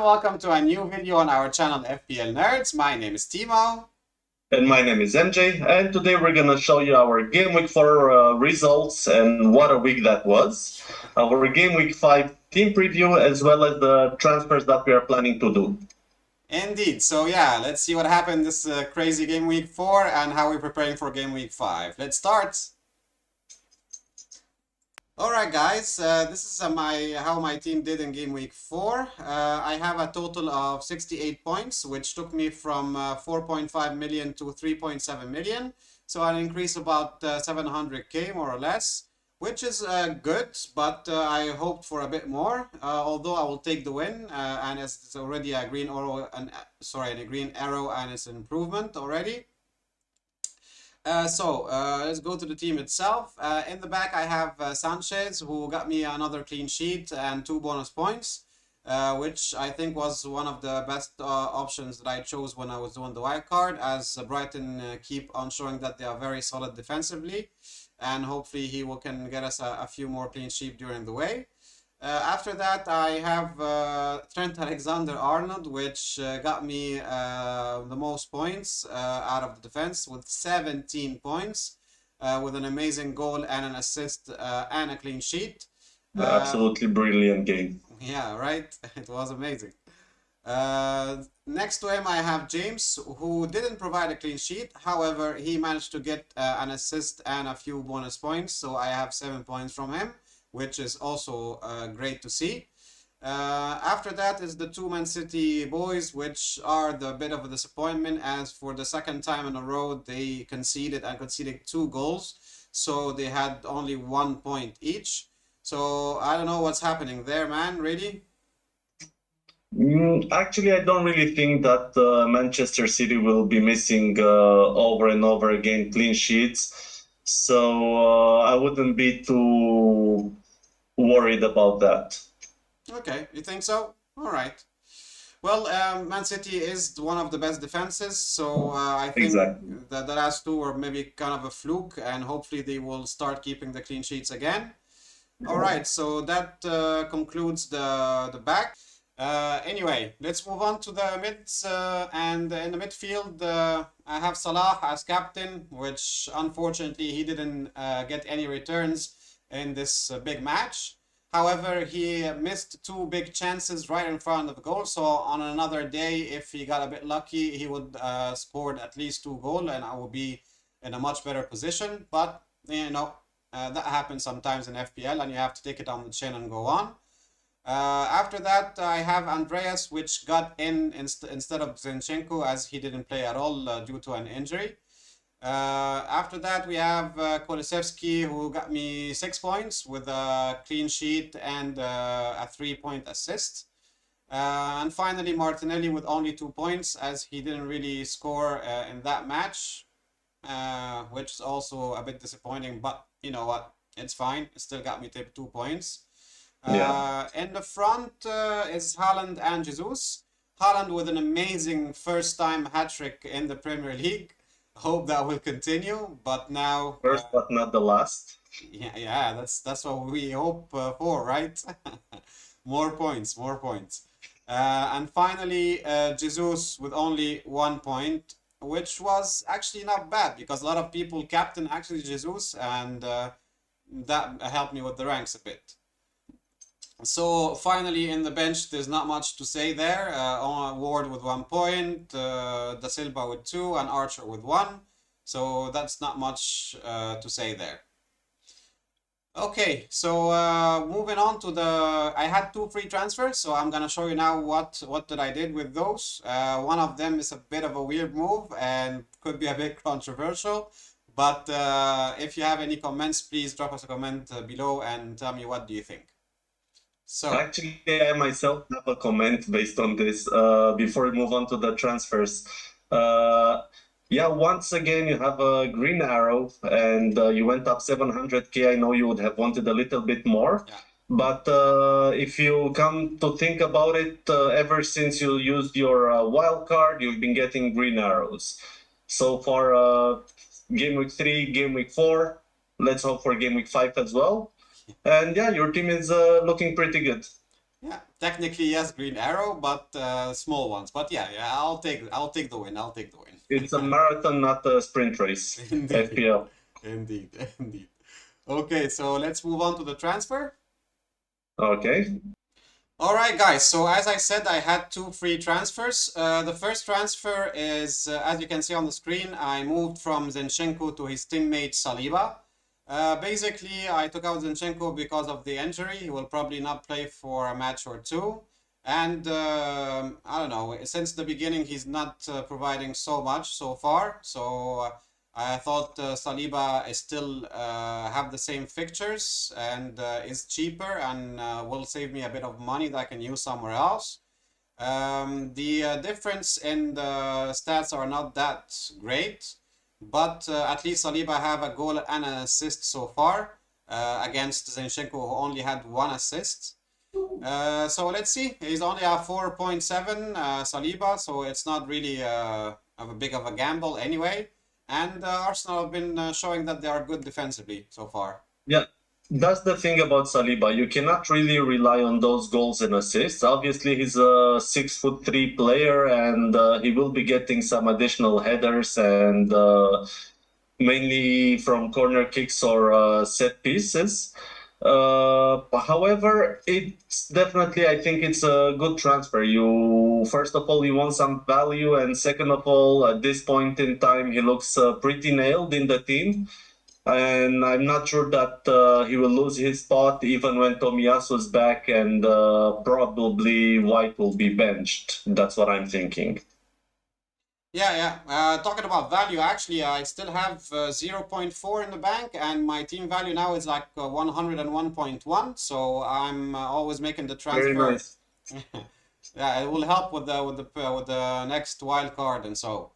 welcome to a new video on our channel FPL Nerds. My name is Timo. And my name is MJ, and today we're going to show you our Game Week 4 results and what a week that was. Our Game Week 5 team preview, as well as the transfers that we are planning to do. Indeed. So yeah, let's see what happened this crazy Game Week 4 and how we're preparing for Game Week 5. Let's start. Alright guys, this is how my team did in Game Week 4. I have a total of 68 points, which took me from 4.5 million to 3.7 million. So an increase about 700k more or less, which is good, but I hoped for a bit more. Although I will take the win, and it's already a green arrow, a green arrow, and it's an improvement already. Let's go to the team itself. In the back, I have Sanchez, who got me another clean sheet and 2 bonus points, which I think was one of the best options that I chose when I was doing the wild card, as Brighton keep on showing that they are very solid defensively, and hopefully he can get us a few more clean sheets during the way. After that, I have Trent Arnold, which got me the most points out of the defense with 17 points, with an amazing goal and an assist and a clean sheet. Absolutely brilliant game. Yeah, right? It was amazing. Next to him, I have James, who didn't provide a clean sheet. However, he managed to get an assist and a few bonus points, so I have 7 points from him, which is also great to see. After that is the two Man City boys, which are the bit of a disappointment, as for the second time in a row they conceded 2 goals, so they had only 1 point each. So I don't know what's happening there, man, really. Actually, I don't really think that Manchester City will be missing over and over again clean sheets, so I wouldn't be too worried about that. Okay, you think so? All right. Well, Man City is one of the best defenses, so I think Exactly. that the last two were maybe kind of a fluke, and hopefully they will start keeping the clean sheets again. All right, so that concludes the back. Anyway, let's move on to the mids, and in the midfield, I have Salah as captain, which unfortunately he didn't get any returns in this big match. However, he missed 2 big chances right in front of the goal. So on another day, if he got a bit lucky, he would scored at least 2 goals, and I would be in a much better position. But you know, that happens sometimes in FPL, and you have to take it on the chin and go on. After that, I have Andreas, which got in instead of Zinchenko, as he didn't play at all due to an injury. After that, we have Kulusevski, who got me 6 points with a clean sheet and a 3-point assist. And finally, Martinelli with only 2 points, as he didn't really score in that match, which is also a bit disappointing, but you know what? It's fine. It still got me 2 points. In the front is Haaland and Jesus. Haaland with an amazing first-time hat-trick in the Premier League. Hope that will continue, but now First, but not the last. yeah, that's what we hope for, right? More points, more points. And finally, Jesus with only 1 point, which was actually not bad, because a lot of people captain actually Jesus, and that helped me with the ranks a bit. So finally in the bench, there's not much to say there. Ward with 1 point, Da Silva with 2, and Archer with 1. So that's not much to say there. Okay, so moving on to I had 2 free transfers, so I'm gonna show you now what did I did with those. One of them is a bit of a weird move and could be a bit controversial, but if you have any comments, please drop us a comment below and tell me what do you think. So actually, I myself have a comment based on this before we move on to the transfers. Yeah, once again, you have a green arrow and you went up 700k. I know you would have wanted a little bit more. yeah. But if you come to think about it, ever since you used your wild card, you've been getting green arrows. So for Game Week 3, Game Week 4, let's hope for Game Week 5 as well. And yeah, your team is looking pretty good. Yeah, technically yes, green arrow, but small ones. But yeah, I'll take the win. I'll take the It's a win. marathon, not a sprint race. Indeed, FPL. indeed, indeed. Okay, so let's move on to the transfer. Okay. All right, guys. So as I said, I had two free transfers. The first transfer is, as you can see on the screen, I moved from Zinchenko to his teammate Saliba. Basically, I took out Zinchenko because of the injury. He will probably not play for a match or two. And I don't know, since the beginning, he's not providing so much so far. So I thought Saliba is still have the same fixtures and is cheaper and will save me a bit of money that I can use somewhere else. The difference in the stats are not that great, but at least Saliba have a goal and an assist so far against Zinchenko, who only had one assist. So let's see. He's only a 4.7 Saliba, so it's not really of a big of a gamble anyway. And Arsenal have been showing that they are good defensively so far. Yeah, that's the thing about Saliba. You cannot really rely on those goals and assists. Obviously, he's a 6'3" player, and he will be getting some additional headers and mainly from corner kicks or set pieces. However, it's definitely, I think it's a good transfer. You first of all, you want some value, and second of all, at this point in time, he looks pretty nailed in the team. And I'm not sure that he will lose his spot even when Tomiyasu's back, and probably White will be benched. That's what I'm thinking. Yeah. Talking about value, actually, I still have 0.4 in the bank, and my team value now is like 101.1. So I'm always making the Very transfer. nice. Yeah, it will help with the next wild card and so.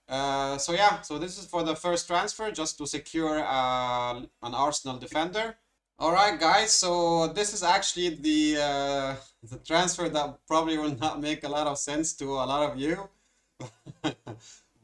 So yeah, so this is for the first transfer, just to secure an Arsenal defender. All right, guys. So this is actually the transfer that probably will not make a lot of sense to a lot of you.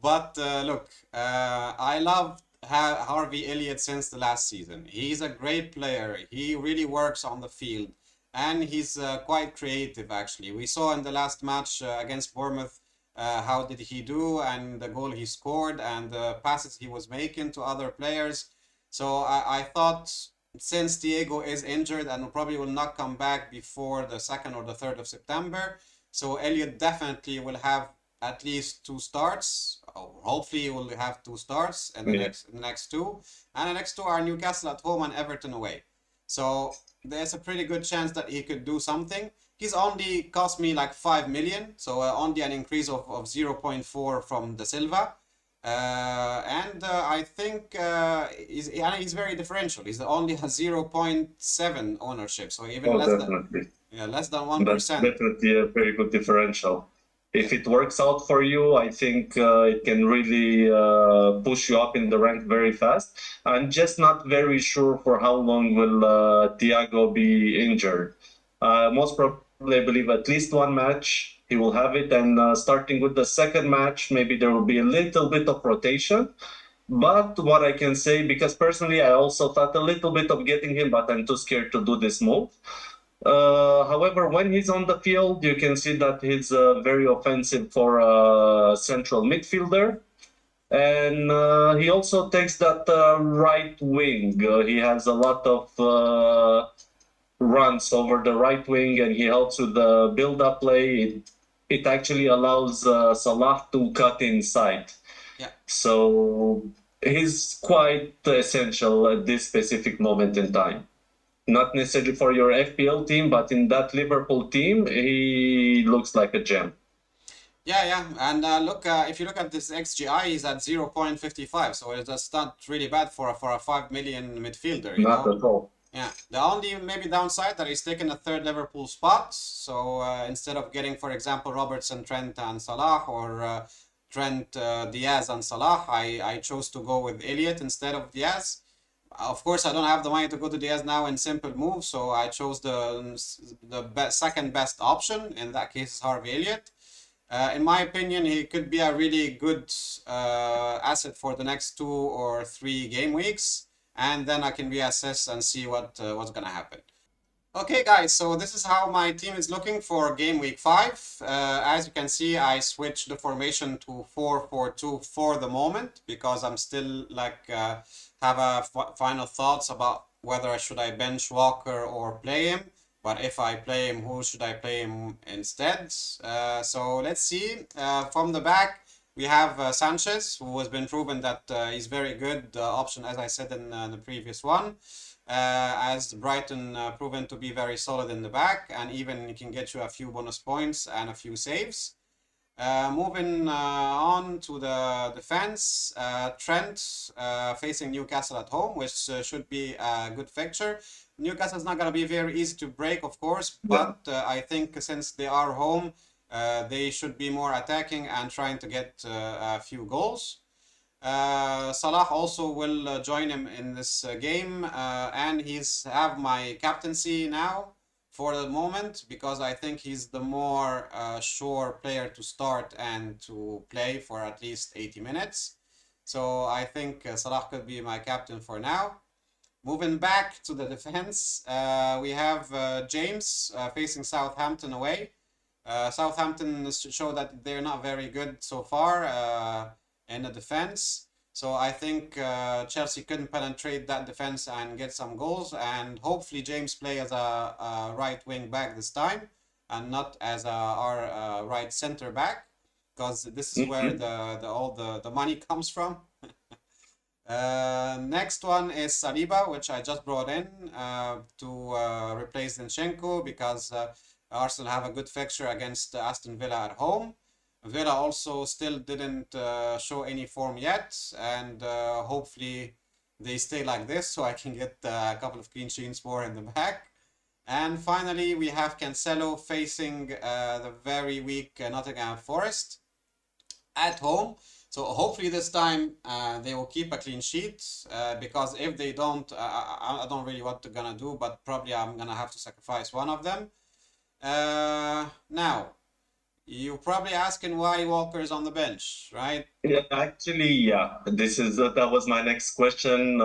But look, I love Harvey Elliot since the last season. He's a great player. He really works on the field, and he's quite creative. Actually, we saw in the last match against Bournemouth how did he do, and the goal he scored, and the passes he was making to other players. So I thought since Diego is injured and probably will not come back before the 2nd or the 3rd of September, so Elliot definitely will have at least two starts. Or hopefully, he will have two starts in Yeah. the next two, and the next two are Newcastle at home and Everton away. So there's a pretty good chance that he could do something. He's only cost me like 5 million, so only an increase of 0.4 from the Silva. And I think he's very differential. He's only has 0.7 ownership, so even Oh, less than, definitely. yeah, less than That's 1%. definitely a very good differential. Yeah. If it works out for you, I think it can really push you up in the rank very fast. I'm just not very sure for how long will Thiago be injured. Most probably, I believe at least one match he will have it, and starting with the second match, maybe there will be a little bit of rotation. But what I can say, because personally I also thought a little bit of getting him, but I'm too scared to do this move. However, when he's on the field, you can see that he's very offensive for a central midfielder. And he also takes that right wing. He has a lot of runs over the right wing, and he helps with the build-up play. It actually allows Salah to cut inside. Yeah. So he's quite essential at this specific moment in time. Not necessarily for your FPL team, but in that Liverpool team, he looks like a gem. Yeah. And look, if you look at this XGI, he's at 0.55, so it's not really bad for a 5 million midfielder, you Not know? at all. Yeah, the only maybe downside that he's taken a third Liverpool spot. So instead of getting, for example, Robertson, Trent, and Salah, or Trent, Diaz, and Salah, I chose to go with Elliot instead of Diaz. Of course, I don't have the money to go to Diaz now in simple moves, so I chose the second best option. In that case, is Harvey Elliott. In my opinion, he could be a really good asset for the next 2 or 3 game weeks, and then I can reassess and see what's gonna happen. Okay, guys, so this is how my team is looking for game week 5. As you can see, I switched the formation to 4-4-2 for the moment because I'm still have a final thoughts about whether should I bench Walker or play him. But if I play him, who should I play him instead? So let's see. From the back, we have Sanchez, who has been proven that he's very good option, as I said in the previous one. As Brighton proven to be very solid in the back, and even can get you a few bonus points and a few saves. Moving on to the defense, Trent facing Newcastle at home, which should be a good fixture. Newcastle is not going to be very easy to break, of course, but I think since they are home, they should be more attacking and trying to get a few goals. Salah also will join him in this game, and he's have my captaincy now for the moment because I think he's the more sure player to start and to play for at least 80 minutes. So I think Salah could be my captain for now. Moving back to the defense, we have James facing Southampton away. Southampton show that they're not very good so far in the defense. So I think Chelsea couldn't penetrate that defense and get some goals. And hopefully James play as a right wing back this time and not as our right center back, because this is where all the money comes from. Next one is Saliba, which I just brought in to replace Zinchenko because Arsenal have a good fixture against Aston Villa at home. Villa also still didn't show any form yet, and hopefully they stay like this so I can get a couple of clean sheets more in the back. And finally, we have Cancelo facing the very weak Nottingham Forest at home. So hopefully this time they will keep a clean sheet because if they don't, I don't really what they're gonna do, but probably I'm gonna have to sacrifice one of them. Now, you're probably asking why Walker is on the bench, right? Yeah, actually, yeah. This is that was my next question.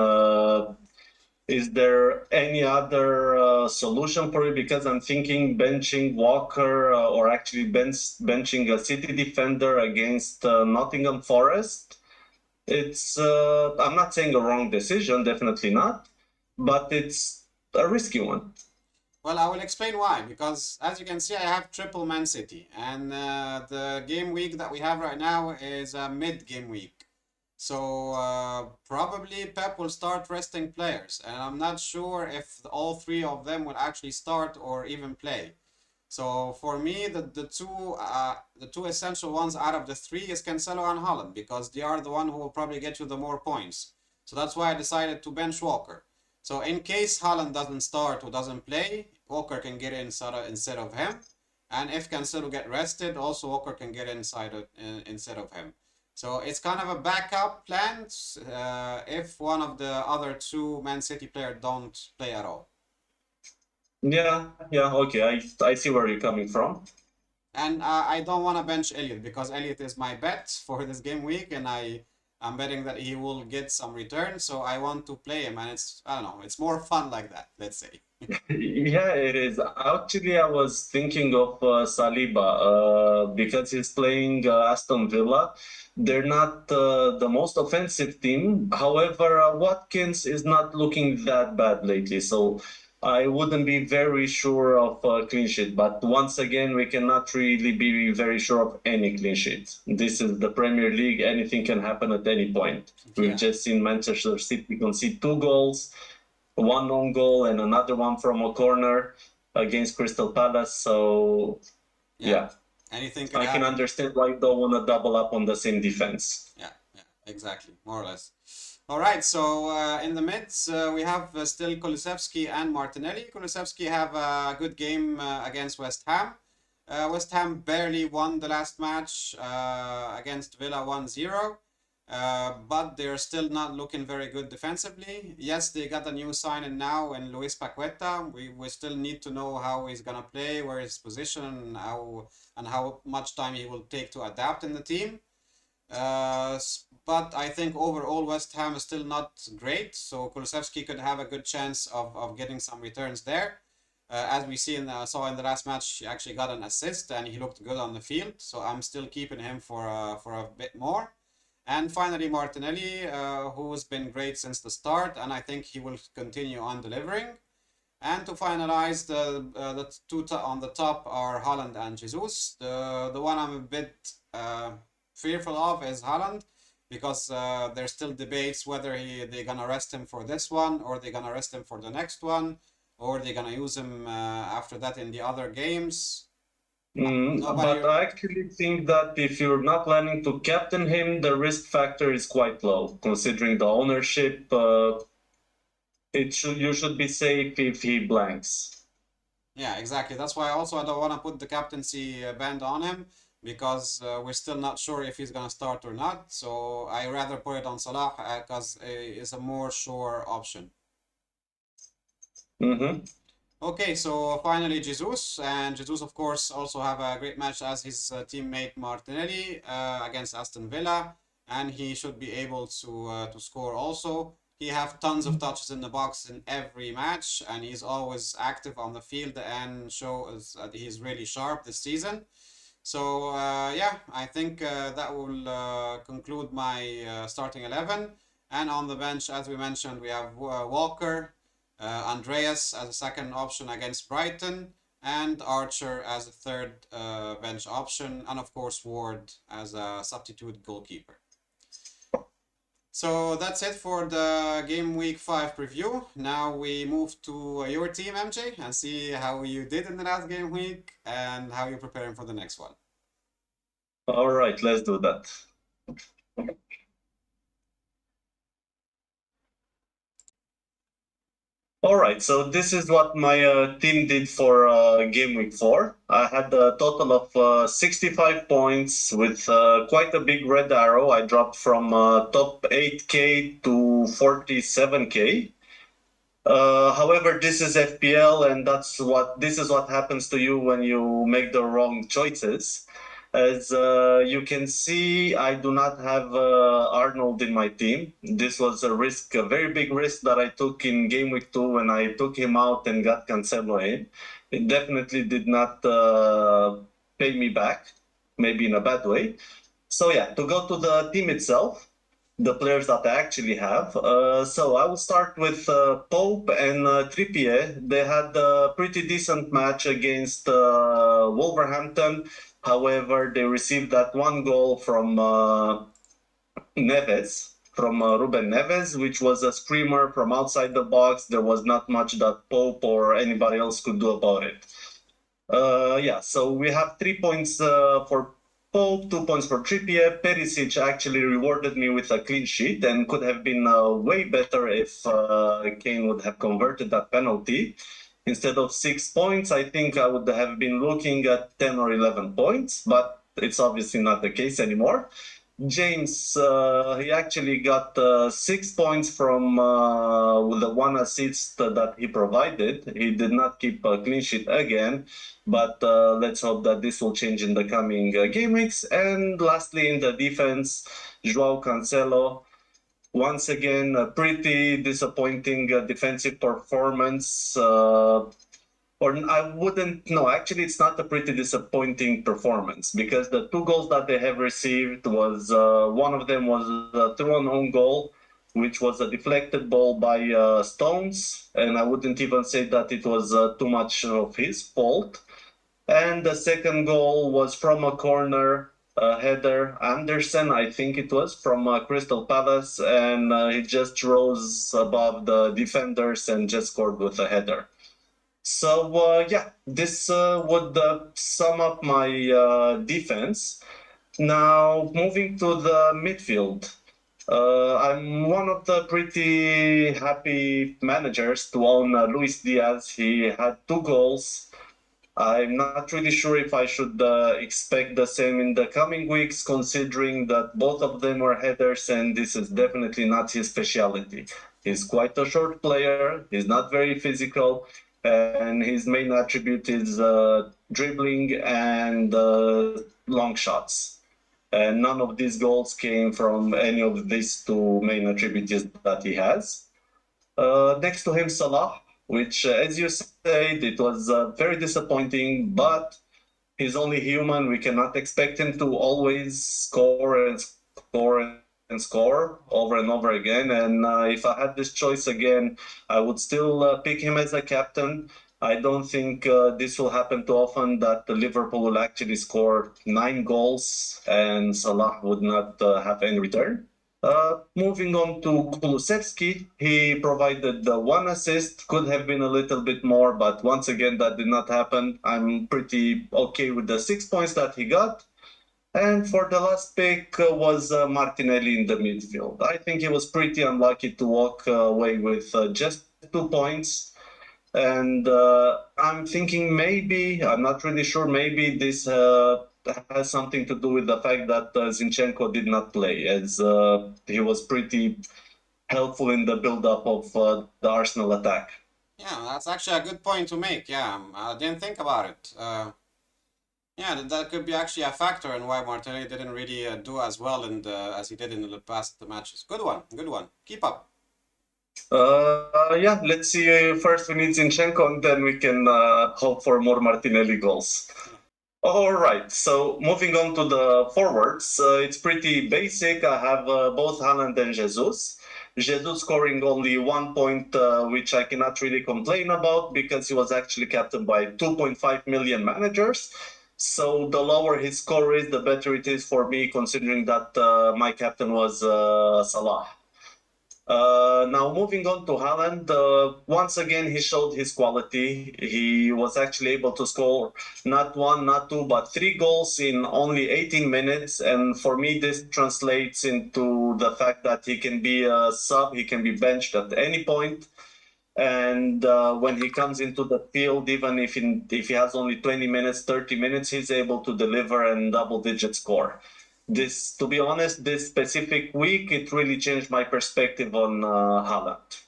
Is there any other solution for it? Because I'm thinking benching Walker or actually benching a City defender against Nottingham Forest. It's I'm not saying a wrong decision, definitely not, but it's a risky one. Well, I will explain why. Because as you can see, I have triple Man City, and the game week that we have right now is a mid-game week. So probably Pep will start resting players, and I'm not sure if all three of them will actually start or even play. So for me, the two essential ones out of the three is Cancelo and Holland because they are the one who will probably get you the more points. So that's why I decided to bench Walker. So in case Holland doesn't start or doesn't play, Walker can get in instead of him. And if Cancelo get rested, also Walker can get instead of him. So it's kind of a backup plan if one of the other two Man City players don't play at all. Yeah, okay. I see where you're coming from. And I don't want to bench Elliot because Elliot is my bet for this game week, and I'm betting that he will get some return. So I want to play him, and I don't know, it's more fun like that. Let's say. Yeah, it is. Actually, I was thinking of Saliba because he's playing Aston Villa. They're not the most offensive team. However, Watkins is not looking that bad lately, so I wouldn't be very sure of a clean sheet. But once again, we cannot really be very sure of any clean sheet. This is the Premier League. Anything can happen at any point. We've just seen Manchester City concede 2 goals, one own goal and another one from a corner against Crystal Palace. So yeah, Anything I can understand why you don't want to double up on the same defense. Yeah, exactly, more or less. All right, so in the mids, we have still Kulusevski and Martinelli. Kulusevski have a good game against West Ham. West Ham barely won the last match against Villa 1-0. But they're still not looking very good defensively. Yes, they got a new signing now in Luis Paqueta. We still need to know how he's gonna play, where his position, and how much time he will take to adapt in the team. But I think overall West Ham is still not great, so Kulusevski could have a good chance of getting some returns there. As we saw in the last match, he actually got an assist and he looked good on the field. So I'm still keeping him for a bit more. And finally, Martinelli, who's been great since the start, and I think he will continue on delivering. And to finalize, the two on the top are Haaland and Jesus. The one I'm a bit fearful of is Haaland, because there's still debates whether they're gonna rest him for this one, or they're gonna rest him for the next one, or they're gonna use him after that in the other games. But I actually think that if you're not planning to captain him, the risk factor is quite low, considering the ownership. You should be safe if he blanks. Yeah, exactly. That's why also I don't want to put the captaincy band on him, because we're still not sure if he's gonna start or not. So I rather put it on Salah because it's a more sure option. Mm-hmm. Okay, so finally Jesus, and Jesus of course also have a great match as his teammate Martinelli against Aston Villa, and he should be able to score also. He have tons of touches in the box in every match, and he's always active on the field and shows that he's really sharp this season. So yeah, I think that will conclude my starting 11. And on the bench, as we mentioned, we have Walker, Andreas as a second option against Brighton, and Archer as a third bench option, and of course Ward as a substitute goalkeeper. So that's it for the Game Week 5 preview. Now we move to your team, MJ, and see how you did in the last game week and how you're preparing for the next one. All right, let's do that. All right, so this is what my team did for Game Week 4. I had a total of 65 points with quite a big red arrow. I dropped from top 8K to 47K. However, this is FPL, and this is what happens to you when you make the wrong choices. As you can see, I do not have Arnold in my team. This was a very big risk that I took in Game Week 2 when I took him out and got Cancelo in. It definitely did not pay me back, maybe in a bad way. So yeah, to go to the team itself, the players that I actually have. So I will start with Pope and Trippier. They had a pretty decent match against Wolverhampton. However, they received that one goal from Neves, from Ruben Neves, which was a screamer from outside the box. There was not much that Pope or anybody else could do about it. Yeah, so we have 3 points for Pope, 2 points for Trippier. Perisic actually rewarded me with a clean sheet and could have been way better if Kane would have converted that penalty. Instead of 6 points, I think I would have been looking at 10 or 11 points, but it's obviously not the case anymore. James, he actually got 6 points from the one assist that he provided. He did not keep a clean sheet again, but let's hope that this will change in the coming game weeks. And lastly, in the defense, Joao Cancelo. Once again, a pretty disappointing defensive performance. Or I wouldn't, no, actually it's not a pretty disappointing performance, because the 2 goals that they have received was, one of them was a through-on-own goal, which was a deflected ball by Stones, and I wouldn't even say that it was too much of his fault. And the second goal was from a corner, header, Anderson, I think it was, from Crystal Palace, and he just rose above the defenders and just scored with a header. So yeah, this would sum up my defense. Now, moving to the midfield. I'm one of the pretty happy managers to own Luis Diaz. He had 2 goals. I'm not really sure if I should expect the same in the coming weeks, considering that both of them were headers, and this is definitely not his specialty. He's quite a short player, he's not very physical, and his main attribute is dribbling and long shots. And none of these goals came from any of these 2 main attributes that he has. Next to him, Salah. which, as you said, it was very disappointing, but he's only human. We cannot expect him to always score and score and score over and over again. And if I had this choice again, I would still pick him as a captain. I don't think this will happen too often that the Liverpool will actually score 9 goals and Salah would not have any return. Moving on to Kulusevski, he provided the 1 assist, could have been a little bit more, but once again, that did not happen. I'm pretty okay with the 6 points that he got. And for the last pick was Martinelli in the midfield. I think he was pretty unlucky to walk away with just 2 points. And I'm thinking maybe, I'm not really sure, maybe this has something to do with the fact that Zinchenko did not play, as he was pretty helpful in the build-up of the Arsenal attack. Yeah, that's actually a good point to make. Yeah, I didn't think about it. Yeah, that could be actually a factor in why Martinelli didn't really do as well as he did in the past matches. Good one, good one. Keep up. Yeah, let's see. First we need Zinchenko, and then we can hope for more Martinelli goals. All right, so moving on to the forwards, it's pretty basic. I have both Haaland and Jesus. Jesus scoring only 1 point, which I cannot really complain about because he was actually captained by 2.5 million managers. So the lower his score is, the better it is for me, considering that my captain was Salah. Now moving on to Haaland, once again he showed his quality. He was actually able to score not 1, not 2, but 3 goals in only 18 minutes. And for me, this translates into the fact that he can be a sub, he can be benched at any point. And when he comes into the field, even if he has only 20 minutes, 30 minutes, he's able to deliver and double-digit score. This, to be honest, this specific week, it really changed my perspective on Haaland.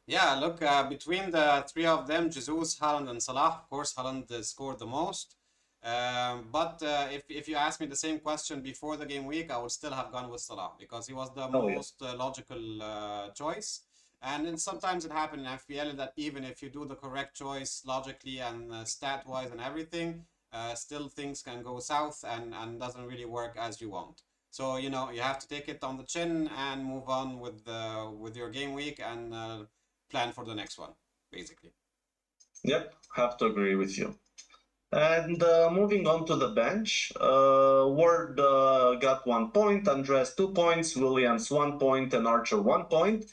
Yeah, look, between the three of them, Jesus, Haaland, and Salah, of course, Haaland scored the most. But if you ask me the same question before the game week, I would still have gone with Salah because he was the most logical choice. And then sometimes it happens in FPL that even if you do the correct choice logically and stat-wise and everything, still things can go south and doesn't really work as you want. So, you know, you have to take it on the chin and move on with your game week and plan for the next one, basically. Yep, have to agree with you. And moving on to the bench, Ward got 1 point, Andreas 2 points, Williams 1 point, and Archer 1 point.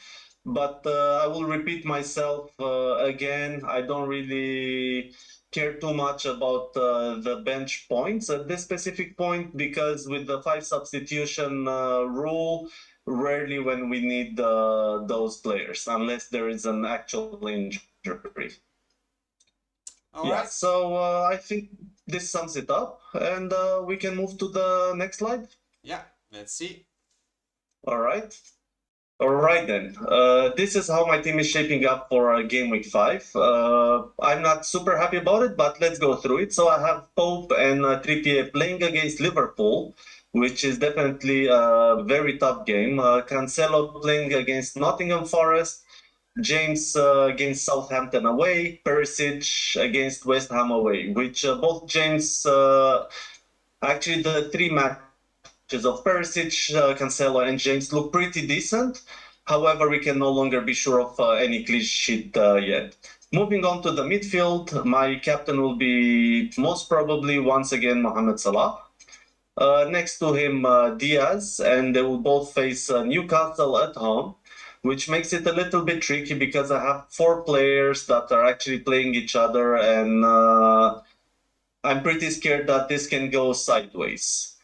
But I will repeat myself again. I don't really care too much about the bench points at this specific point because with the 5 substitution rule, rarely when we need those players unless there is an actual injury. All right. So I think this sums it up, and we can move to the next slide. Yeah, let's see. All right. All right then. This is how my team is shaping up for game week 5. I'm not super happy about it, but let's go through it. So I have Pope and Trippier playing against Liverpool, which is definitely a very tough game. Cancelo playing against Nottingham Forest. James against Southampton away, Perisic against West Ham away, which both James, actually the 3 matches of Perisic, Cancelo and James look pretty decent. However, we can no longer be sure of any clean sheet yet. Moving on to the midfield, my captain will be most probably once again Mohamed Salah. Next to him, Diaz, and they will both face Newcastle at home, which makes it a little bit tricky because I have 4 players that are actually playing each other, and I'm pretty scared that this can go sideways.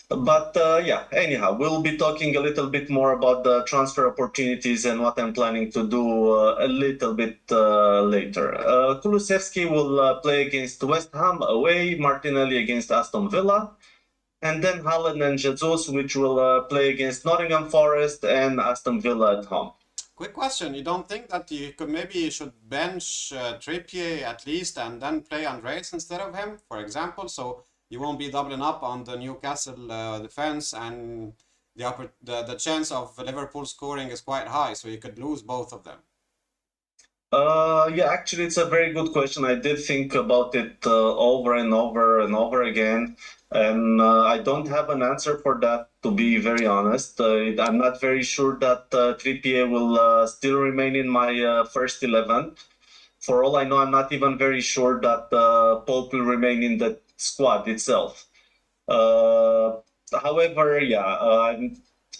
But yeah, anyhow, we'll be talking a little bit more about the transfer opportunities and what I'm planning to do a little bit later. Kulusevski will play against West Ham away, Martinelli against Aston Villa, and then Haaland and Jesus, which will play against Nottingham Forest and Aston Villa at home. Quick question. You don't think that you should bench Trippier at least and then play Andreas instead of him, for example? So you won't be doubling up on the Newcastle defense, and the chance of Liverpool scoring is quite high, so you could lose both of them. Yeah, actually, it's a very good question. I did think about it over and over and over again, and I don't have an answer for that, to be very honest. I'm not very sure that Trippier will still remain in my first 11. For all I know, I'm not even very sure that Pope will remain in the squad itself. Uh, However, yeah,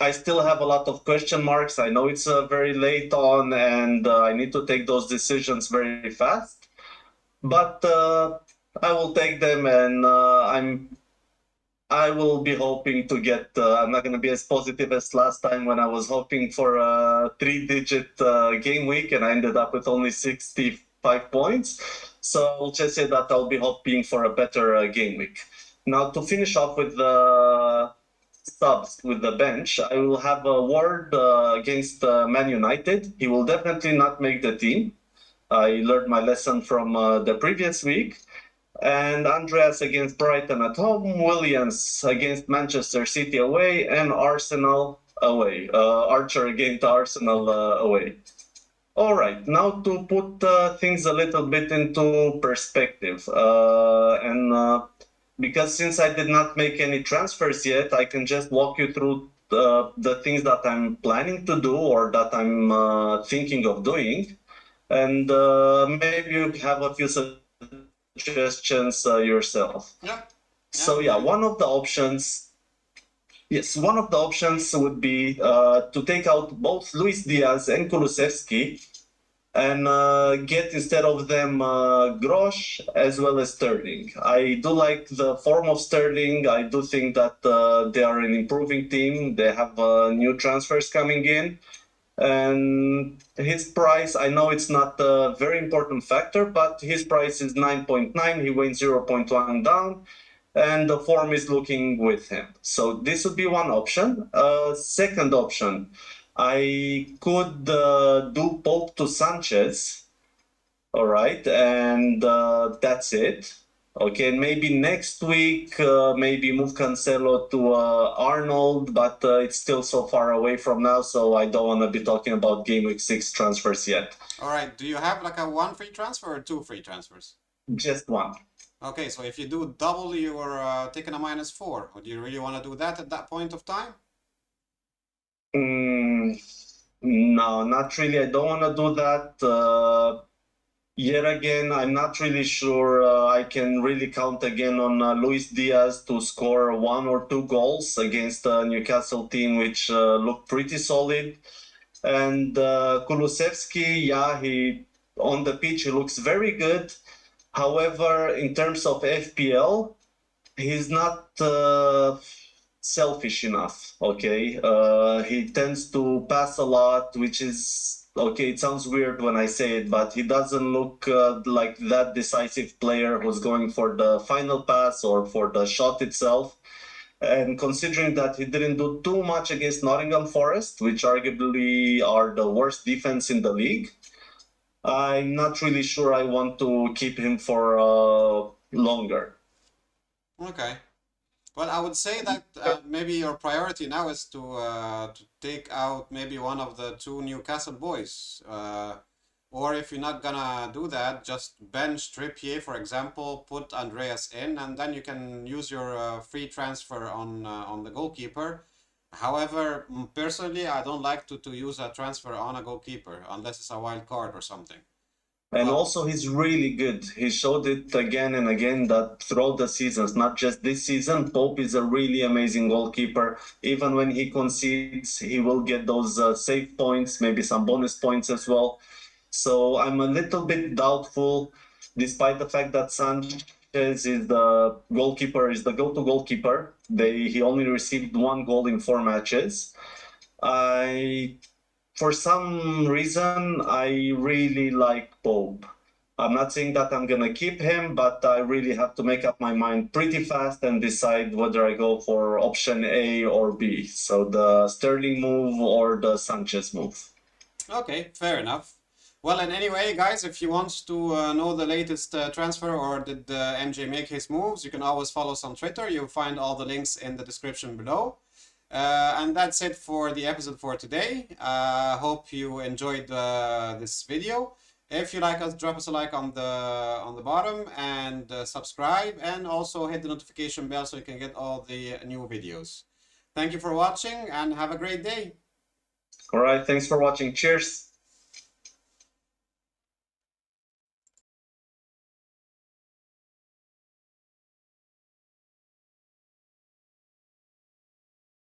I still have a lot of question marks. I know it's very late on, and I need to take those decisions very fast. But I will take them, and I will be hoping to get. I'm not going to be as positive as last time when I was hoping for a three-digit game week, and I ended up with only 65 points. So I'll just say that I'll be hoping for a better game week. Now, to finish off with the subs with the bench, I will have a Ward against Man United. He will definitely not make the team. I learned my lesson from the previous week. And Andreas against Brighton at home, Williams against Manchester City away, and Arsenal away. Archer against Arsenal away. All right, now to put things a little bit into perspective, because since I did not make any transfers yet, I can just walk you through the things that I'm planning to do or that I'm thinking of doing, and maybe you have a few suggestions yourself. Yeah. So yeah, one of the options would be to take out both Luis Diaz and Kulusevski and get instead of them Grosh as well as Sterling. I do like the form of Sterling. I do think that they are an improving team. They have new transfers coming in. And his price, I know it's not a very important factor, but his price is 9.9. He went 0.1 down, and the form is looking with him. So this would be one option. Second option, I could do Pope to Sanchez. All right, and that's it. Okay, maybe next week, maybe move Cancelo to Arnold, but it's still so far away from now, so I don't want to be talking about Game Week 6 transfers yet. All right. Do you have like a one free transfer or two free transfers? Just one. Okay, so if you do double, you're taking a -4. Would you really want to do that at that point of time? No, not really. I don't want to do that. Yet again, I'm not really sure I can really count again on Luis Diaz to score 1 or 2 goals against a Newcastle team which looked pretty solid. And Kulusevski, yeah, he on the pitch he looks very good. However, in terms of FPL, he's not selfish enough. Okay, he tends to pass a lot, which is okay. It sounds weird when I say it, but he doesn't look like that decisive player who's going for the final pass or for the shot itself. And considering that he didn't do too much against Nottingham Forest, which arguably are the worst defense in the league, I'm not really sure I want to keep him for longer. Okay. Well, I would say that maybe your priority now is to take out maybe one of the two Newcastle boys. Or if you're not gonna do that, just bench Trippier, for example, put Andreas in, and then you can use your free transfer on the goalkeeper. However, personally, I don't like to use a transfer on a goalkeeper unless it's a wild card or something. And Well, also, he's really good. He showed it again and again that throughout the seasons, not just this season, Pope is a really amazing goalkeeper. Even when he concedes, he will get those save points, maybe some bonus points as well. So I'm a little bit doubtful, despite the fact that Sanchez is the goalkeeper, is the go-to goalkeeper. He only received 1 goal in 4 matches. For some reason, I really like Pope. I'm not saying that I'm going to keep him, but I really have to make up my mind pretty fast and decide whether I go for option A or B. So the Sterling move or the Sanchez move. okay, fair enough. Well, and anyway, guys, if you want to know the latest transfer or did MJ make his moves, you can always follow us on Twitter. You'll find all the links in the description below. And that's it for the episode for today. Hope you enjoyed this video. If you like us, drop us a like on the bottom, and subscribe, and also hit the notification bell so you can get all the new videos. Thank you for watching and have a great day. All right, thanks for watching. Cheers.